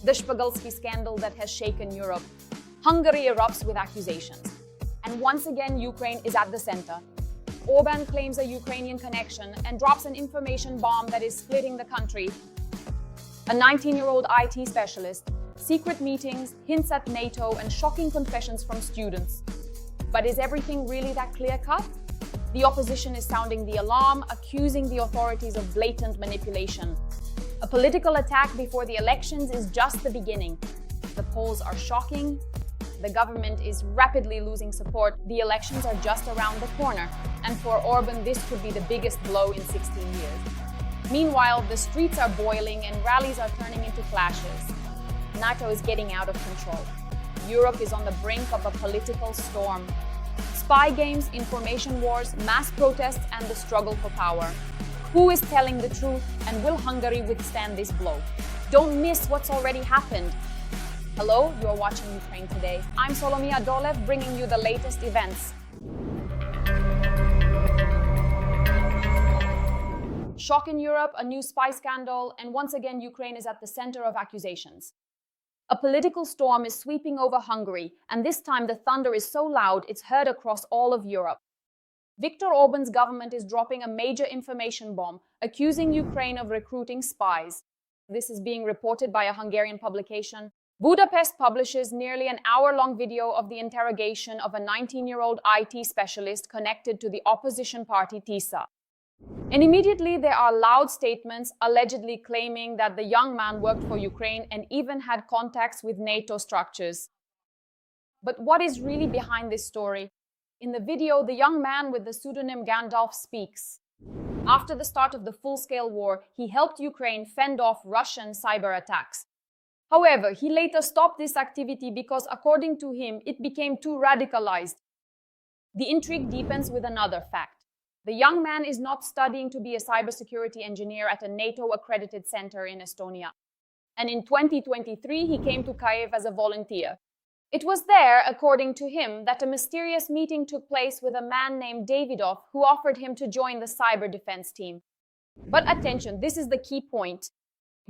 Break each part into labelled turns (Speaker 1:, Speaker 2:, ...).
Speaker 1: the Szpigalski scandal that has shaken Europe. Hungary erupts with accusations. And once again, Ukraine is at the center. Orbán claims a Ukrainian connection and drops an information bomb that is splitting the country. A 19-year-old IT specialist, secret meetings, hints at NATO, and shocking confessions from students. But is everything really that clear-cut? The opposition is sounding the alarm, accusing the authorities of blatant manipulation. A political attack before the elections is just the beginning. The polls are shocking. The government is rapidly losing support. The elections are just around the corner. And for Orbán, this could be the biggest blow in 16 years. Meanwhile, the streets are boiling and rallies are turning into clashes. NATO is getting out of control. Europe is on the brink of a political storm. Spy games, information wars, mass protests, and the struggle for power. Who is telling the truth, and will Hungary withstand this blow? Don't miss what's already happened. Hello, you're watching Ukraine Today. I'm Solomia Dolev, bringing you the latest events. Shock in Europe, a new spy scandal, and once again Ukraine is at the center of accusations. A political storm is sweeping over Hungary, and this time the thunder is so loud it's heard across all of Europe. Viktor Orbán's government is dropping a major information bomb, accusing Ukraine of recruiting spies. This is being reported by a Hungarian publication. Budapest publishes nearly an hour-long video of the interrogation of a 19-year-old IT specialist connected to the opposition party TISA. And immediately there are loud statements allegedly claiming that the young man worked for Ukraine and even had contacts with NATO structures. But what is really behind this story? In the video, the young man with the pseudonym Gandalf speaks. After the start of the full-scale war, he helped Ukraine fend off Russian cyber attacks. However, he later stopped this activity because, according to him, it became too radicalized. The intrigue deepens with another fact. The young man is not studying to be a cybersecurity engineer at a NATO-accredited center in Estonia. And in 2023, he came to Kyiv as a volunteer. It was there, according to him, that a mysterious meeting took place with a man named Davidov who offered him to join the cyber defense team. But attention, this is the key point.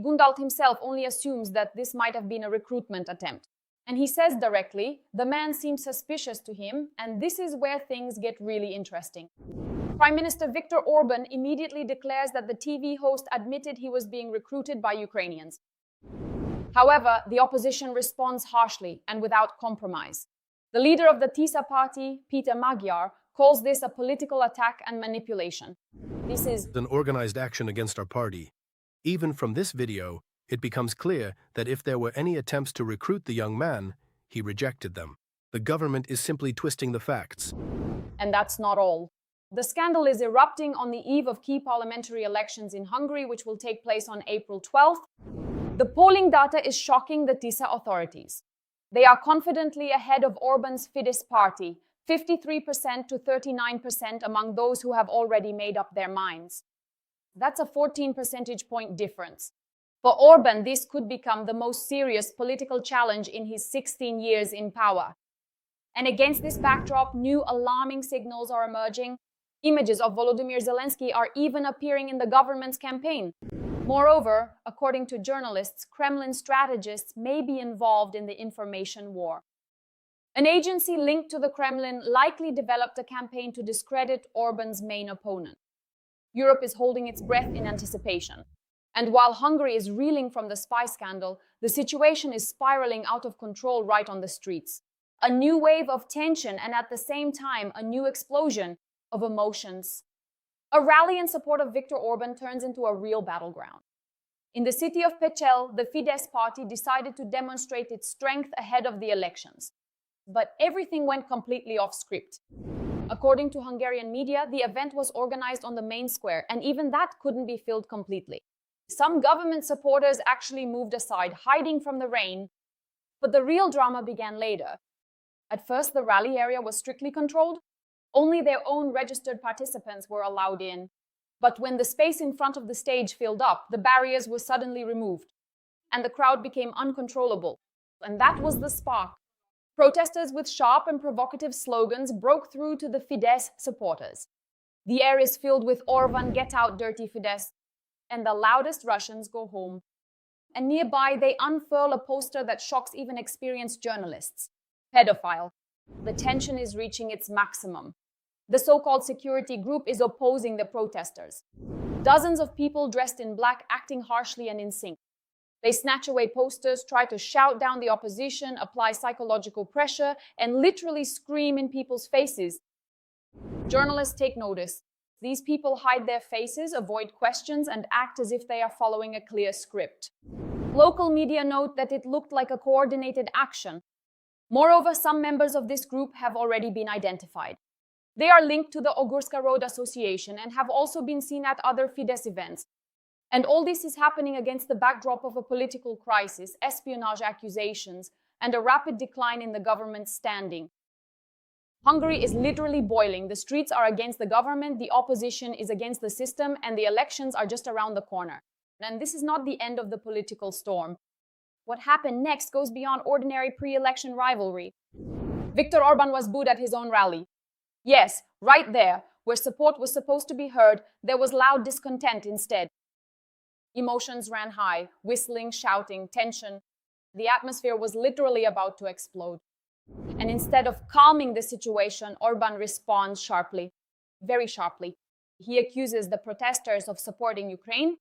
Speaker 1: Gundalt himself only assumes that this might have been a recruitment attempt. And he says directly, the man seems suspicious to him, and this is where things get really interesting. Prime Minister Viktor Orbán immediately declares that the TV host admitted he was being recruited by Ukrainians. However, the opposition responds harshly and without compromise. The leader of the TISA party, Peter Magyar, calls this a political attack and manipulation. This is
Speaker 2: an organized action against our party. Even from this video, it becomes clear that if there were any attempts to recruit the young man, he rejected them. The government is simply twisting the facts.
Speaker 1: And that's not all. The scandal is erupting on the eve of key parliamentary elections in Hungary, which will take place on April 12th. The polling data is shocking the TISA authorities. They are confidently ahead of Orbán's Fidesz party, 53% to 39% among those who have already made up their minds. That's a 14 percentage point difference. For Orbán, this could become the most serious political challenge in his 16 years in power. And against this backdrop, new alarming signals are emerging. Images of Volodymyr Zelensky are even appearing in the government's campaign. Moreover, according to journalists, Kremlin strategists may be involved in the information war. An agency linked to the Kremlin likely developed a campaign to discredit Orbán's main opponent. Europe is holding its breath in anticipation. And while Hungary is reeling from the spy scandal, the situation is spiraling out of control right on the streets. A new wave of tension and at the same time a new explosion of emotions. A rally in support of Viktor Orbán turns into a real battleground. In the city of Pécsel, the Fidesz party decided to demonstrate its strength ahead of the elections. But everything went completely off script. According to Hungarian media, the event was organized on the main square, and even that couldn't be filled completely. Some government supporters actually moved aside, hiding from the rain. But the real drama began later. At first, the rally area was strictly controlled. Only their own registered participants were allowed in. But when the space in front of the stage filled up, the barriers were suddenly removed, and the crowd became uncontrollable. And that was the spark. Protesters with sharp and provocative slogans broke through to the Fidesz supporters. The air is filled with Orbán, get out, dirty Fidesz, and the loudest Russians go home. and nearby they unfurl a poster that shocks even experienced journalists. Pedophile. The tension is reaching its maximum. The so-called security group is opposing the protesters. Dozens of people dressed in black acting harshly and in sync. They snatch away posters, try to shout down the opposition, apply psychological pressure, and literally scream in people's faces. Journalists take notice. These people hide their faces, avoid questions, and act as if they are following a clear script. Local media note that it looked like a coordinated action. Moreover, some members of this group have already been identified. They are linked to the Ogórska Road Association and have also been seen at other Fidesz events. And all this is happening against the backdrop of a political crisis, espionage accusations, and a rapid decline in the government's standing. Hungary is literally boiling. The streets are against the government, the opposition is against the system, and the elections are just around the corner. And this is not the end of the political storm. What happened next goes beyond ordinary pre-election rivalry. Viktor Orbán was booed at his own rally. Yes, right there, where support was supposed to be heard, there was loud discontent instead. Emotions ran high, whistling, shouting, tension. The atmosphere was literally about to explode. And instead of calming the situation, Orbán responds sharply, very sharply. He accuses the protesters of supporting Ukraine.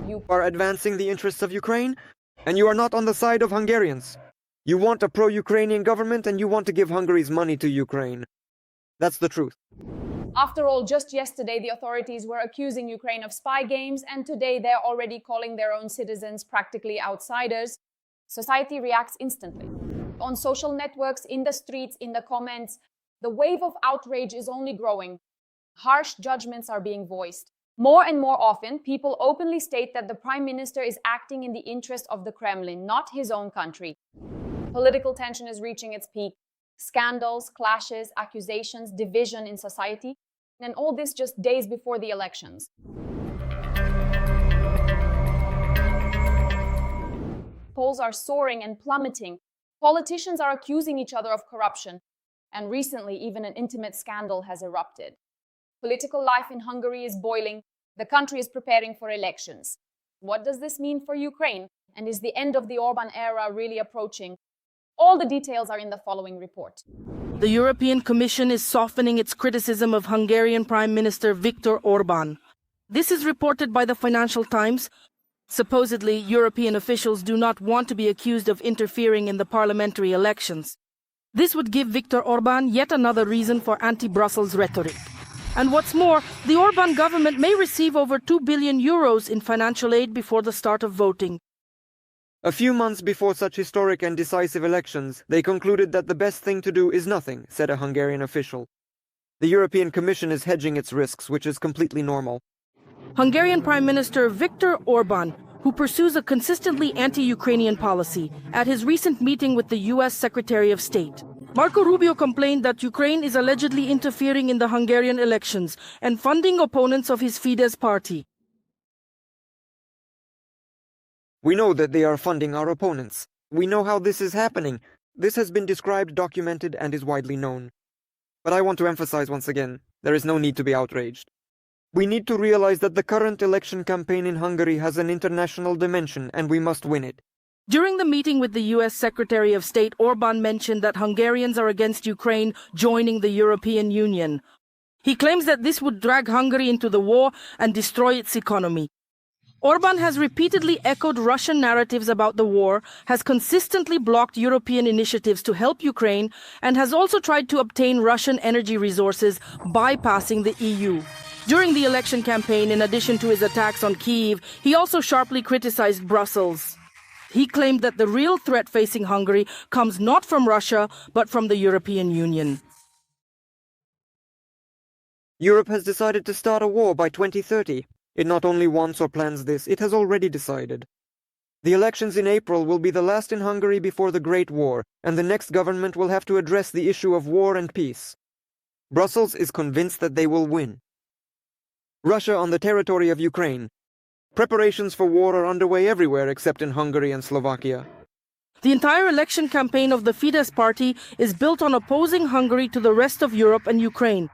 Speaker 3: You are advancing the interests of Ukraine, and you are not on the side of Hungarians. You want a pro-Ukrainian government, and you want to give Hungary's money to Ukraine. That's the truth.
Speaker 1: After all, just yesterday the authorities were accusing Ukraine of spy games, and today they're already calling their own citizens practically outsiders. Society reacts instantly. On social networks, in the streets, in the comments, the wave of outrage is only growing. Harsh judgments are being voiced. More and more often, people openly state that the Prime Minister is acting in the interest of the Kremlin, not his own country. Political tension is reaching its peak. Scandals, clashes, accusations, division in society, and all this just days before the elections. Polls are soaring and plummeting. Politicians are accusing each other of corruption, and recently even an intimate scandal has erupted. Political life in Hungary is boiling. The country is preparing for elections. What does this mean for Ukraine? And is the end of the Orbán era really approaching? All the details are in the following report.
Speaker 4: The European Commission is softening its criticism of Hungarian Prime Minister Viktor Orbán. This is reported by the Financial Times. Supposedly, European officials do not want to be accused of interfering in the parliamentary elections. This would give Viktor Orbán yet another reason for anti-Brussels rhetoric. And what's more, the Orbán government may receive over 2 billion euros in financial aid before the start of voting.
Speaker 3: A few months before such historic and decisive elections, they concluded that the best thing to do is nothing, said a Hungarian official. The European Commission is hedging its risks, which is completely normal.
Speaker 4: Hungarian Prime Minister Viktor Orbán, who pursues a consistently anti-Ukrainian policy, at his recent meeting with the US Secretary of State, Marco Rubio complained that Ukraine is allegedly interfering in the Hungarian elections and funding opponents of his Fidesz party.
Speaker 3: We know that they are funding our opponents. We know how this is happening. This has been described, documented, and is widely known. But I want to emphasize once again, there is no need to be outraged. We need to realize that the current election campaign in Hungary has an international dimension, and we must win it.
Speaker 4: During the meeting with the US Secretary of State, Orbán mentioned that Hungarians are against Ukraine joining the European Union. He claims that this would drag Hungary into the war and destroy its economy. Orbán has repeatedly echoed Russian narratives about the war, has consistently blocked European initiatives to help Ukraine, and has also tried to obtain Russian energy resources, bypassing the EU. During the election campaign, in addition to his attacks on Kyiv, he also sharply criticized Brussels. He claimed that the real threat facing Hungary comes not from Russia, but from the European Union.
Speaker 3: Europe has decided to start a war by 2030. It not only wants or plans this, it has already decided. The elections in April will be the last in Hungary before the Great War, and the next government will have to address the issue of war and peace. Brussels is convinced that they will win. Russia on the territory of Ukraine. Preparations for war are underway everywhere except in Hungary and Slovakia.
Speaker 4: The entire election campaign of the Fidesz party is built on opposing Hungary to the rest of Europe and Ukraine.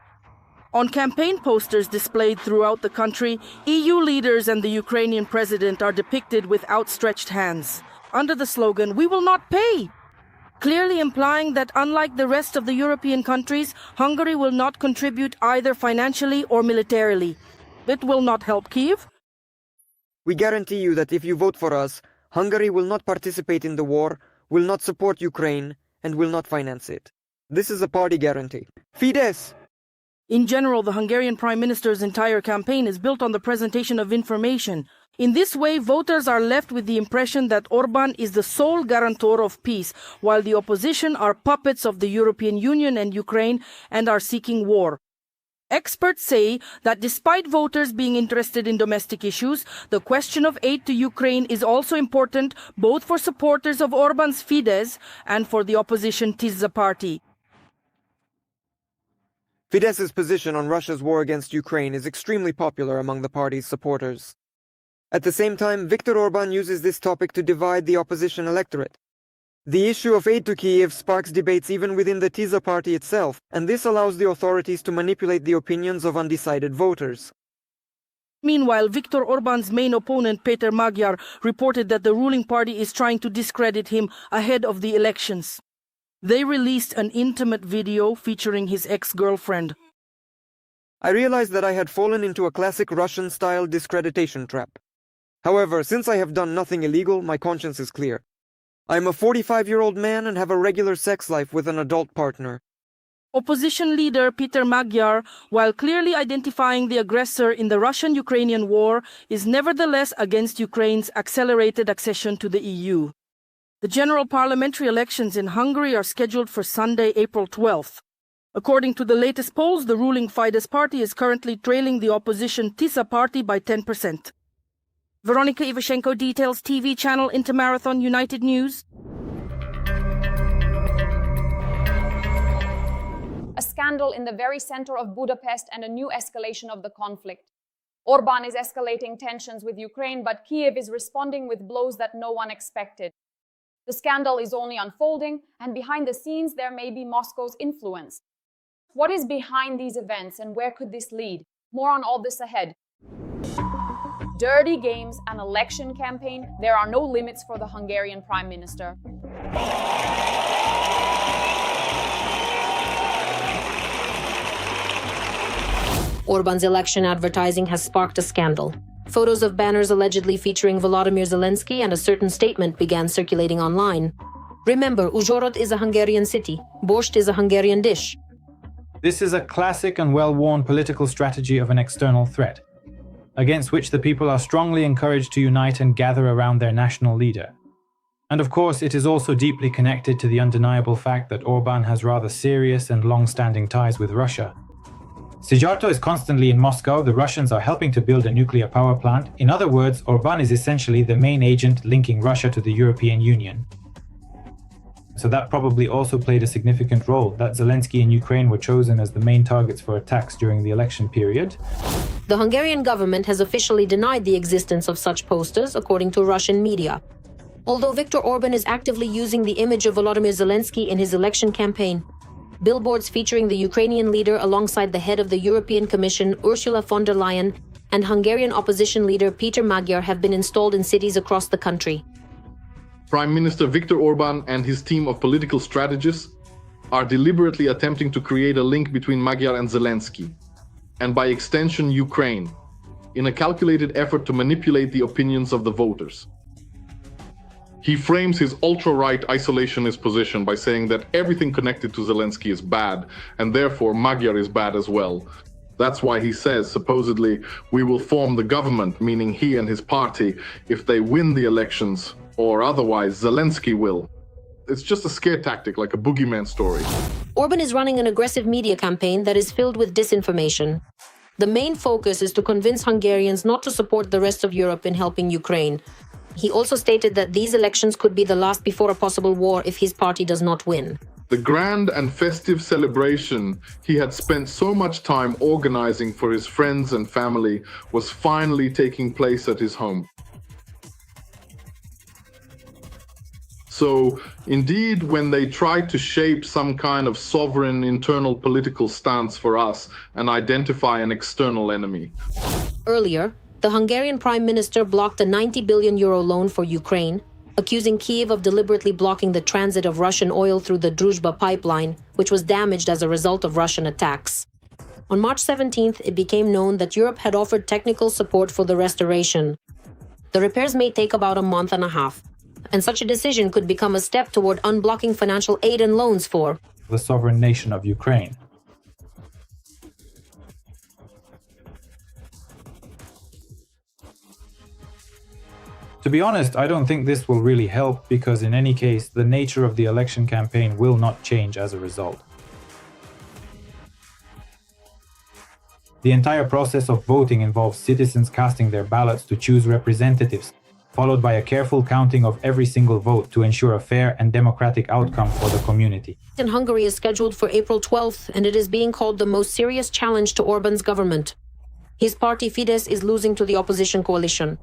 Speaker 4: On campaign posters displayed throughout the country, EU leaders and the Ukrainian president are depicted with outstretched hands, under the slogan, "We will not pay," clearly implying that unlike the rest of the European countries, Hungary will not contribute either financially or militarily. It will not help Kyiv.
Speaker 3: We guarantee you that if you vote for us, Hungary will not participate in the war, will not support Ukraine, and will not finance it. This is a party guarantee. Fidesz!
Speaker 4: In general, the Hungarian Prime Minister's entire campaign is built on the presentation of information. In this way, voters are left with the impression that Orbán is the sole guarantor of peace, while the opposition are puppets of the European Union and Ukraine and are seeking war. Experts say that despite voters being interested in domestic issues, the question of aid to Ukraine is also important both for supporters of Orbán's Fidesz and for the opposition Tisza party.
Speaker 3: Fidesz's position on Russia's war against Ukraine is extremely popular among the party's supporters. At the same time, Viktor Orbán uses this topic to divide the opposition electorate. The issue of aid to Kyiv sparks debates even within the Tisza party itself, and this allows the authorities to manipulate the opinions of undecided voters.
Speaker 4: Meanwhile, Viktor Orbán's main opponent, Péter Magyar, reported that the ruling party is trying to discredit him ahead of the elections. They released an intimate video featuring his ex-girlfriend.
Speaker 3: I realized that I had fallen into a classic Russian-style discreditation trap. However, since I have done nothing illegal, my conscience is clear. I am a 45-year-old man and have a regular sex life with an adult partner.
Speaker 4: Opposition leader Péter Magyar, while clearly identifying the aggressor in the Russian-Ukrainian war, is nevertheless against Ukraine's accelerated accession to the EU. The general parliamentary elections in Hungary are scheduled for Sunday, April 12th. According to the latest polls, the ruling Fidesz party is currently trailing the opposition Tisza party by 10%. Veronika Ivashenko, Details TV channel, Intermarathon, United News.
Speaker 1: A scandal in the very center of Budapest and a new escalation of the conflict. Orbán is escalating tensions with Ukraine, but Kyiv is responding with blows that no one expected. The scandal is only unfolding, and behind the scenes there may be Moscow's influence. What is behind these events and where could this lead? More on all this ahead. Dirty games and election campaign, there are no limits for the Hungarian Prime Minister.
Speaker 5: Orbán's election advertising has sparked a scandal. Photos of banners allegedly featuring Volodymyr Zelensky and a certain statement began circulating online. Remember, Uzhhorod is a Hungarian city. Borscht is a Hungarian dish.
Speaker 6: This is a classic and well-worn political strategy of an external threat, against which the people are strongly encouraged to unite and gather around their national leader. And of course, it is also deeply connected to the undeniable fact that Orbán has rather serious and long-standing ties with Russia. Szijjártó is constantly in Moscow. The Russians are helping to build a nuclear power plant. In other words, Orbán is essentially the main agent linking Russia to the European Union. So that probably also played a significant role, that Zelensky and Ukraine were chosen as the main targets for attacks during the election period.
Speaker 5: The Hungarian government has officially denied the existence of such posters, according to Russian media. Although Viktor Orbán is actively using the image of Volodymyr Zelensky in his election campaign, billboards featuring the Ukrainian leader alongside the head of the European Commission, Ursula von der Leyen, and Hungarian opposition leader Péter Magyar have been installed in cities across the country.
Speaker 7: Prime Minister Viktor Orbán and his team of political strategists are deliberately attempting to create a link between Magyar and Zelensky, and by extension Ukraine, in a calculated effort to manipulate the opinions of the voters. He frames his ultra-right isolationist position by saying that everything connected to Zelensky is bad, and therefore Magyar is bad as well. That's why he says, supposedly, we will form the government, meaning he and his party, if they win the elections, or otherwise Zelensky will. It's just a scare tactic, like a boogeyman story.
Speaker 5: Orbán is running an aggressive media campaign that is filled with disinformation. The main focus is to convince Hungarians not to support the rest of Europe in helping Ukraine. He also stated that these elections could be the last before a possible war if his party does not win.
Speaker 7: The grand and festive celebration he had spent so much time organizing for his friends and family was finally taking place at his home. So indeed, when they try to shape some kind of sovereign internal political stance for us and identify an external enemy.
Speaker 5: Earlier, the Hungarian Prime Minister blocked a €90 billion loan for Ukraine, accusing Kyiv of deliberately blocking the transit of Russian oil through the Druzhba pipeline, which was damaged as a result of Russian attacks. On March 17th, it became known that Europe had offered technical support for the restoration. The repairs may take about a month and a half, and such a decision could become a step toward unblocking financial aid and loans for
Speaker 6: the sovereign nation of Ukraine. To be honest, I don't think this will really help because in any case, the nature of the election campaign will not change as a result. The entire process of voting involves citizens casting their ballots to choose representatives, followed by a careful counting of every single vote to ensure a fair and democratic outcome for the community.
Speaker 5: In Hungary is scheduled for April 12th, and it is being called the most serious challenge to Orbán's government. His party Fidesz is losing to the opposition coalition.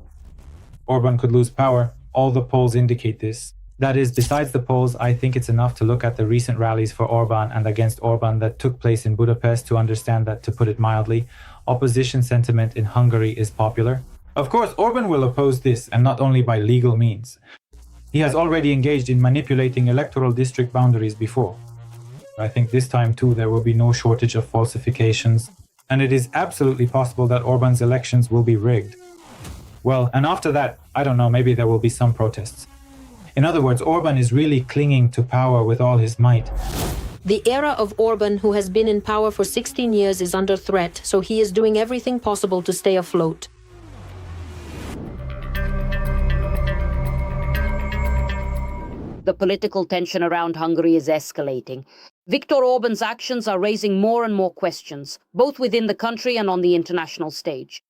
Speaker 6: Orbán could lose power. All the polls indicate this. That is, besides the polls, I think it's enough to look at the recent rallies for Orbán and against Orbán that took place in Budapest to understand that, to put it mildly, opposition sentiment in Hungary is popular. Of course, Orbán will oppose this, and not only by legal means. He has already engaged in manipulating electoral district boundaries before. I think this time too there will be no shortage of falsifications, and it is absolutely possible that Orbán's elections will be rigged. Well, and after that, I don't know, maybe there will be some protests. In other words, Orbán is really clinging to power with all his might.
Speaker 5: The era of Orbán, who has been in power for 16 years, is under threat, so he is doing everything possible to stay afloat.
Speaker 8: The political tension around Hungary is escalating. Viktor Orbán's actions are raising more and more questions, both within the country and on the international stage.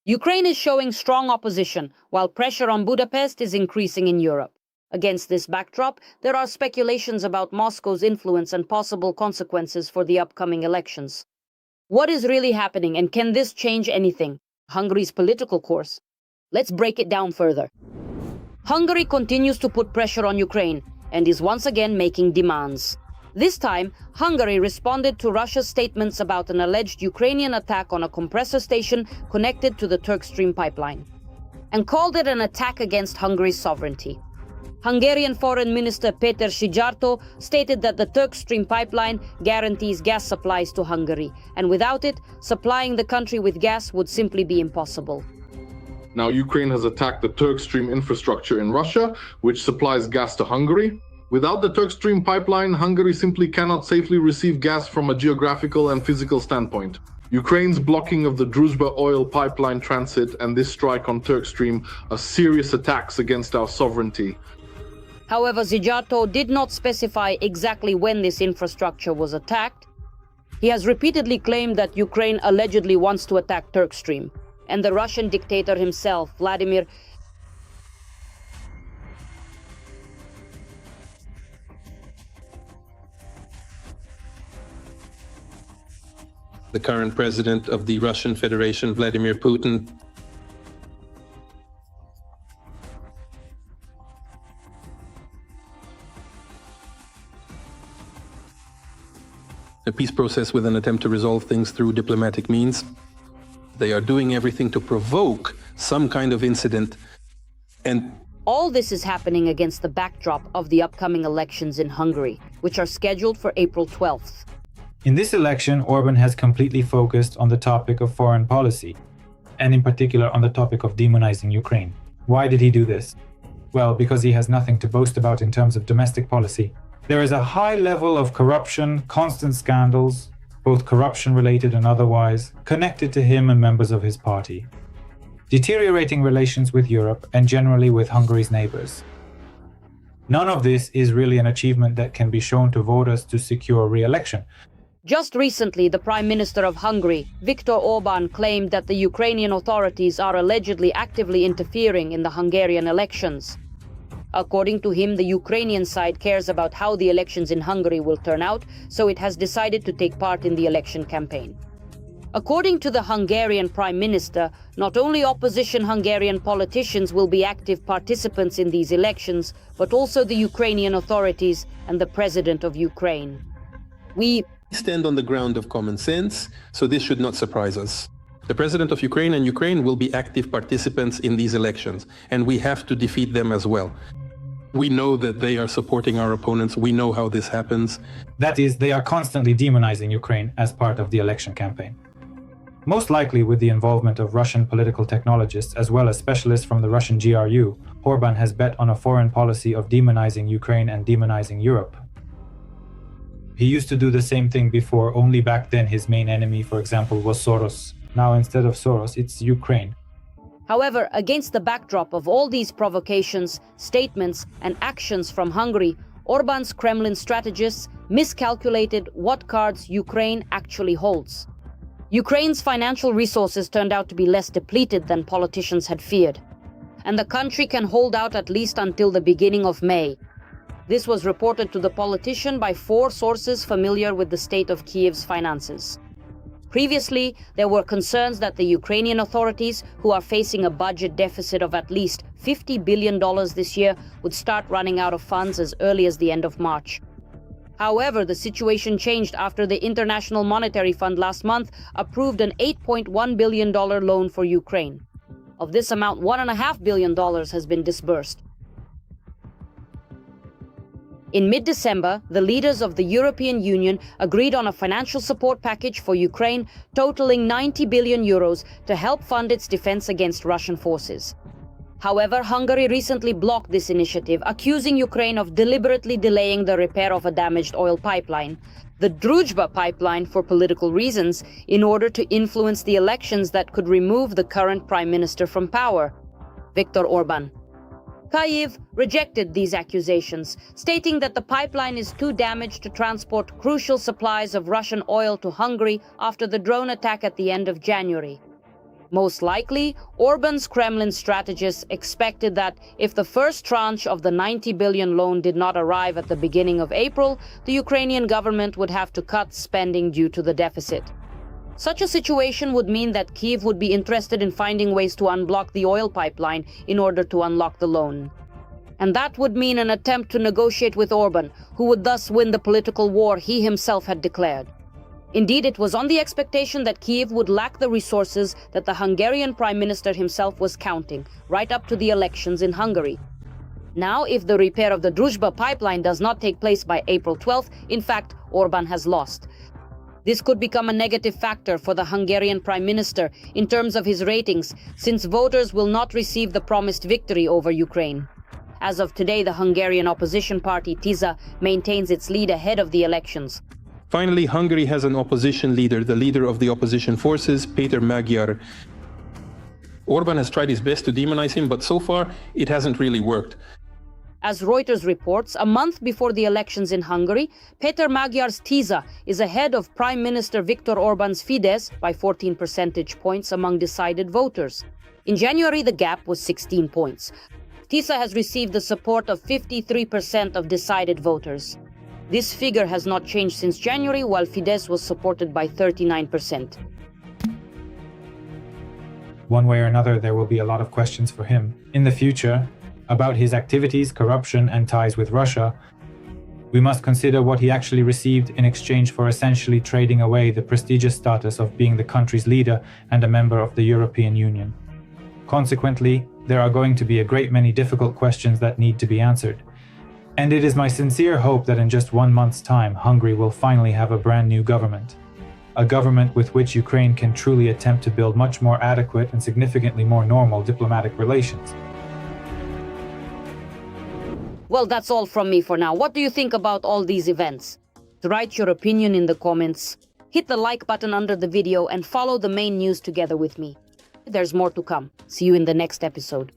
Speaker 8: Ukraine is showing strong opposition, while pressure on Budapest is increasing in Europe. Against this backdrop, there are speculations about Moscow's influence and possible consequences for the upcoming elections. What is really happening, and can this change anything? Hungary's political course? Let's break it down further. Hungary continues to put pressure on Ukraine and is once again making demands. This time, Hungary responded to Russia's statements about an alleged Ukrainian attack on a compressor station connected to the Turk Stream pipeline, and called it an attack against Hungary's sovereignty. Hungarian Foreign Minister Péter Szijjártó stated that the Turk Stream pipeline guarantees gas supplies to Hungary, and without it, supplying the country with gas would simply be impossible.
Speaker 7: Now, Ukraine has attacked the Turk Stream infrastructure in Russia, which supplies gas to Hungary. Without the Turk Stream pipeline, Hungary simply cannot safely receive gas from a geographical and physical standpoint. Ukraine's blocking of the Druzhba oil pipeline transit and this strike on Turk Stream are serious attacks against our sovereignty.
Speaker 8: However, Szijjártó did not specify exactly when this infrastructure was attacked. He has repeatedly claimed that Ukraine allegedly wants to attack Turk Stream, and the Russian dictator himself, Vladimir.
Speaker 9: The current president of the Russian Federation, Vladimir Putin, a peace process with an attempt to resolve things through diplomatic means. They are doing everything to provoke some kind of incident, and
Speaker 8: all this is happening against the backdrop of the upcoming elections in Hungary, which are scheduled for April 12th.
Speaker 6: In this election, Orbán has completely focused on the topic of foreign policy, and in particular on the topic of demonizing Ukraine. Why did he do this? Well, because he has nothing to boast about in terms of domestic policy. There is a high level of corruption, constant scandals, both corruption-related and otherwise, connected to him and members of his party. Deteriorating relations with Europe and generally with Hungary's neighbors. None of this is really an achievement that can be shown to voters to secure re-election.
Speaker 8: Just recently, the Prime Minister of Hungary, Viktor Orbán, claimed that the Ukrainian authorities are allegedly actively interfering in the Hungarian elections. According to him, the Ukrainian side cares about how the elections in Hungary will turn out, so it has decided to take part in the election campaign. According to the Hungarian Prime Minister, not only opposition Hungarian politicians will be active participants in these elections, but also the Ukrainian authorities and the President of Ukraine. We
Speaker 9: stand on the ground of common sense, so this should not surprise us. The President of Ukraine and Ukraine will be active participants in these elections, and we have to defeat them as well. We know that they are supporting our opponents. We know how this happens.
Speaker 6: That is, they are constantly demonizing Ukraine as part of the election campaign. Most likely with the involvement of Russian political technologists as well as specialists from the Russian GRU, Orbán has bet on a foreign policy of demonizing Ukraine and demonizing Europe. He used to do the same thing before, only back then his main enemy, for example, was Soros. Now instead of Soros, it's Ukraine.
Speaker 8: However, against the backdrop of all these provocations, statements, and actions from Hungary, Orbán's Kremlin strategists miscalculated what cards Ukraine actually holds. Ukraine's financial resources turned out to be less depleted than politicians had feared, and the country can hold out at least until the beginning of May. This was reported to the politician by 4 sources familiar with the state of Kyiv's finances. Previously, there were concerns that the Ukrainian authorities, who are facing a budget deficit of at least $50 billion this year, would start running out of funds as early as the end of March. However, the situation changed after the International Monetary Fund last month approved an $8.1 billion loan for Ukraine. Of this amount, $1.5 billion has been disbursed. In mid-December, the leaders of the European Union agreed on a financial support package for Ukraine totaling 90 billion euros to help fund its defense against Russian forces. However, Hungary recently blocked this initiative, accusing Ukraine of deliberately delaying the repair of a damaged oil pipeline, the Druzhba pipeline, for political reasons, in order to influence the elections that could remove the current prime minister from power, Viktor Orbán. Kyiv rejected these accusations, stating that the pipeline is too damaged to transport crucial supplies of Russian oil to Hungary after the drone attack at the end of January. Most likely, Orbán's Kremlin strategists expected that if the first tranche of the 90 billion loan did not arrive at the beginning of April, the Ukrainian government would have to cut spending due to the deficit. Such a situation would mean that Kyiv would be interested in finding ways to unblock the oil pipeline in order to unlock the loan. And that would mean an attempt to negotiate with Orbán, who would thus win the political war he himself had declared. Indeed, it was on the expectation that Kyiv would lack the resources that the Hungarian Prime Minister himself was counting, right up to the elections in Hungary. Now, if the repair of the Druzhba pipeline does not take place by April 12th, in fact, Orbán has lost. This could become a negative factor for the Hungarian Prime Minister in terms of his ratings, since voters will not receive the promised victory over Ukraine. As of today, the Hungarian opposition party TISA maintains its lead ahead of the elections.
Speaker 9: Finally, Hungary has an opposition leader, the leader of the opposition forces, Péter Magyar. Orbán has tried his best to demonize him, but so far it hasn't really worked.
Speaker 8: As Reuters reports, a month before the elections in Hungary, Péter Magyar's TISA is ahead of Prime Minister Viktor Orbán's Fidesz by 14 percentage points among decided voters. In January, the gap was 16 points. TISA has received the support of 53% of decided voters. This figure has not changed since January, while Fidesz was supported by 39%.
Speaker 6: One way or another, there will be a lot of questions for him in the future about his activities, corruption, and ties with Russia. We must consider what he actually received in exchange for essentially trading away the prestigious status of being the country's leader and a member of the European Union. Consequently, there are going to be a great many difficult questions that need to be answered. And it is my sincere hope that in just 1 month's time, Hungary will finally have a brand new government. A government with which Ukraine can truly attempt to build much more adequate and significantly more normal diplomatic relations.
Speaker 8: Well, that's all from me for now. What do you think about all these events? Write your opinion in the comments. Hit the like button under the video and follow the main news together with me. There's more to come. See you in the next episode.